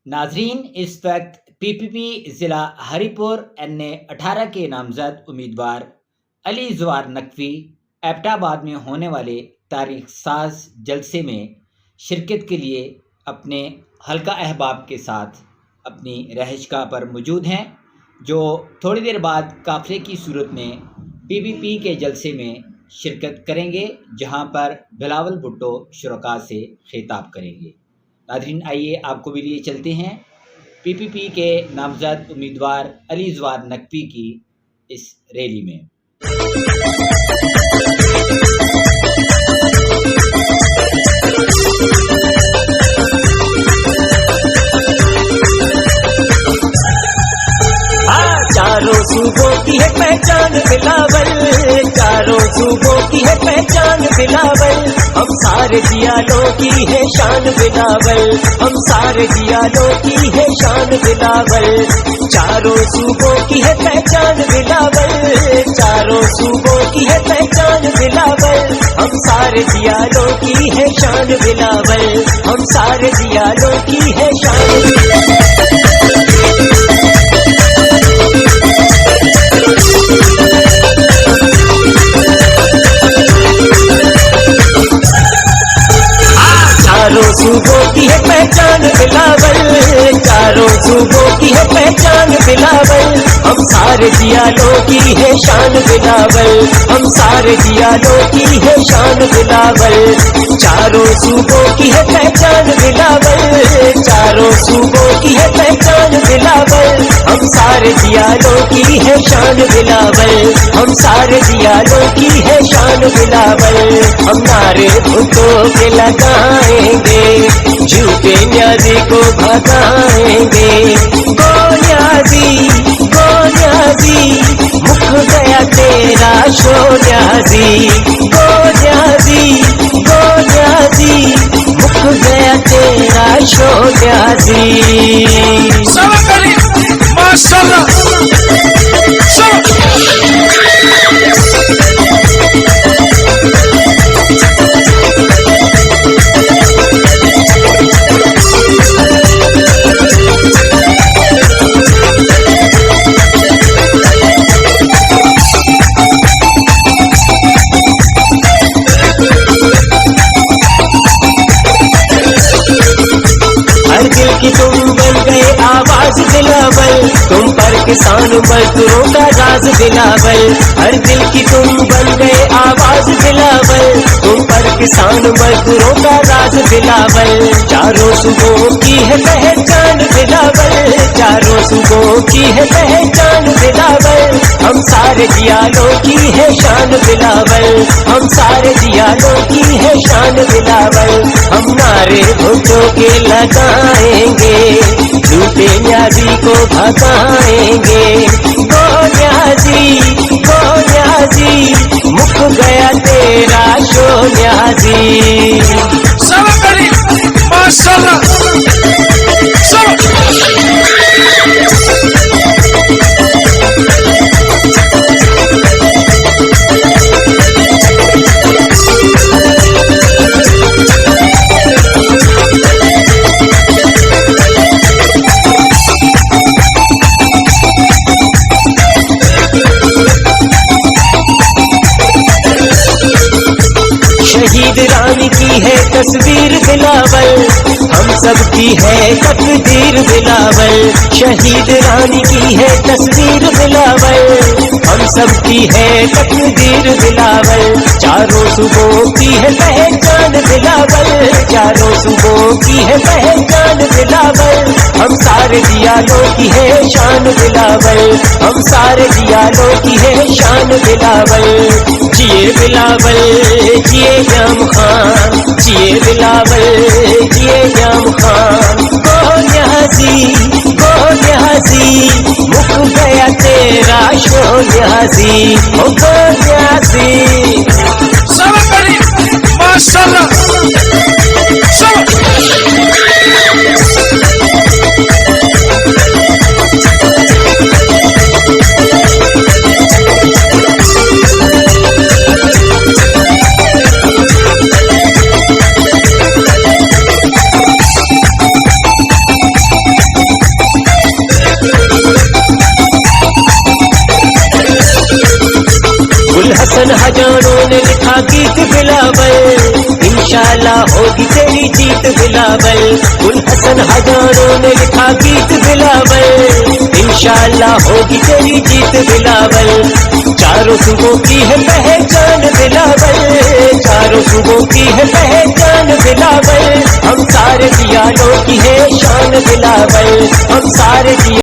नाजरीन, इस वक्त पीपीपी ज़िला हरिपुर एनए 18 के नामजद उम्मीदवार अली जवार नकवी एबटाबाद में होने वाले तारीख साज जलसे में शिरकत के लिए अपने हल्का अहबाब के साथ अपनी रहशगाह पर मौजूद हैं, जो थोड़ी देर बाद काफ़िले की सूरत में पीपीपी के जलसे में शिरकत करेंगे, जहां पर बिलावल भुट्टो शुरका से खिताब करेंगे। नाज़रीन, आइए आपको भी लिए चलते हैं पीपीपी के नामजद उम्मीदवार अली जवार नकवी की इस रैली में। चारों सूबों की है पहचान बिलावल, चारों सूबों की है पहचान बिलावल, हम सारे जियालों की है शान बिलावल, हम सारे जियालों की है शान बिलावल। चारों सूबों की है पहचान बिलावल, चारों सूबों की है पहचान बिलावल, हम सारे जियालों की है शान बिलावल, हम सारे जियालों की है शान। चारों सूबों की है पहचान बिलावल, चारों सूबों की है पहचान बिलावल, हम सारे जियालों की है शान बिलावल, हम सारे जियालों की है शान बिलावल। चारों सूबों की है पहचान बिलावल, चारों सूबों की है पहचान बिलावल, हम सारे जियालों की है शान बिलावल, हम सारे जियालों की है शान बिलावल। हम नारे भुट्टो के लगाएंगे, झूठे न्याजी को भगाएंगे। गो न्याजी, गो न्याजी, मुख गया तेरा शो न्याजी। गो न्याजी, गो न्याजी, मुख गया तेरा शो न्याजी। माशाअल्लाह। हर दिल की तुम बन गए आवाज बिलावल, तुम पर किसान मजदूरों का राज बिलावल। हर दिल की तुम बन गए आवाज बिलावल, तुम पर किसान मजदूरों का राज बिलावल। चारों सूबों की है पहचान बिलावल, चारों सूबों की है पहचान बिलावल, हम सारे जियालों की है शान बिलावल, हम सारे जियालों की है शान बिलावल। हम नारे भुट्टो के लगाएंगे, झूठे न्याजी को भगाएंगे। गो न्याजी, गो न्याजी, मुख गया तेरा शो न्याजी। माशाअल्लाह। शहीद रानी की है तस्वीर बिलावल, हम सब की है तकदीर बिलावल। शहीद रानी की है तस्वीर बिलावल, हम सब की है तकदीर बिलावल। चारों सूबों की है पहचान बिलावल, चारों सूबों की है पहचान बिलावल, हम सारे जियालों की है शान बिलावल, हम सारे जियालों की है शान बिलावल। जिए बिलावल, जिए जाम खान, जिए बिलावल, जिए जाम खान। गो न्याजी, गो न्याजी, मुख गया तेरा शो न्याजी। ओ गो न्याजी। माशाअल्लाह। हसन हजारों ने लिखा गीत बिलावल, इंशाल्लाह होगी तेरी जीत बिलावल। उन हसन हजारों ने लिखा गीत बिलावल, इंशाल्लाह होगी तेरी जीत बिलावल। चारों सुबह की है पहचान बिलावल, चारों सुबह की है पहचान बिलावल। हम सारे जियालों की है शान बिलावल, हम सारे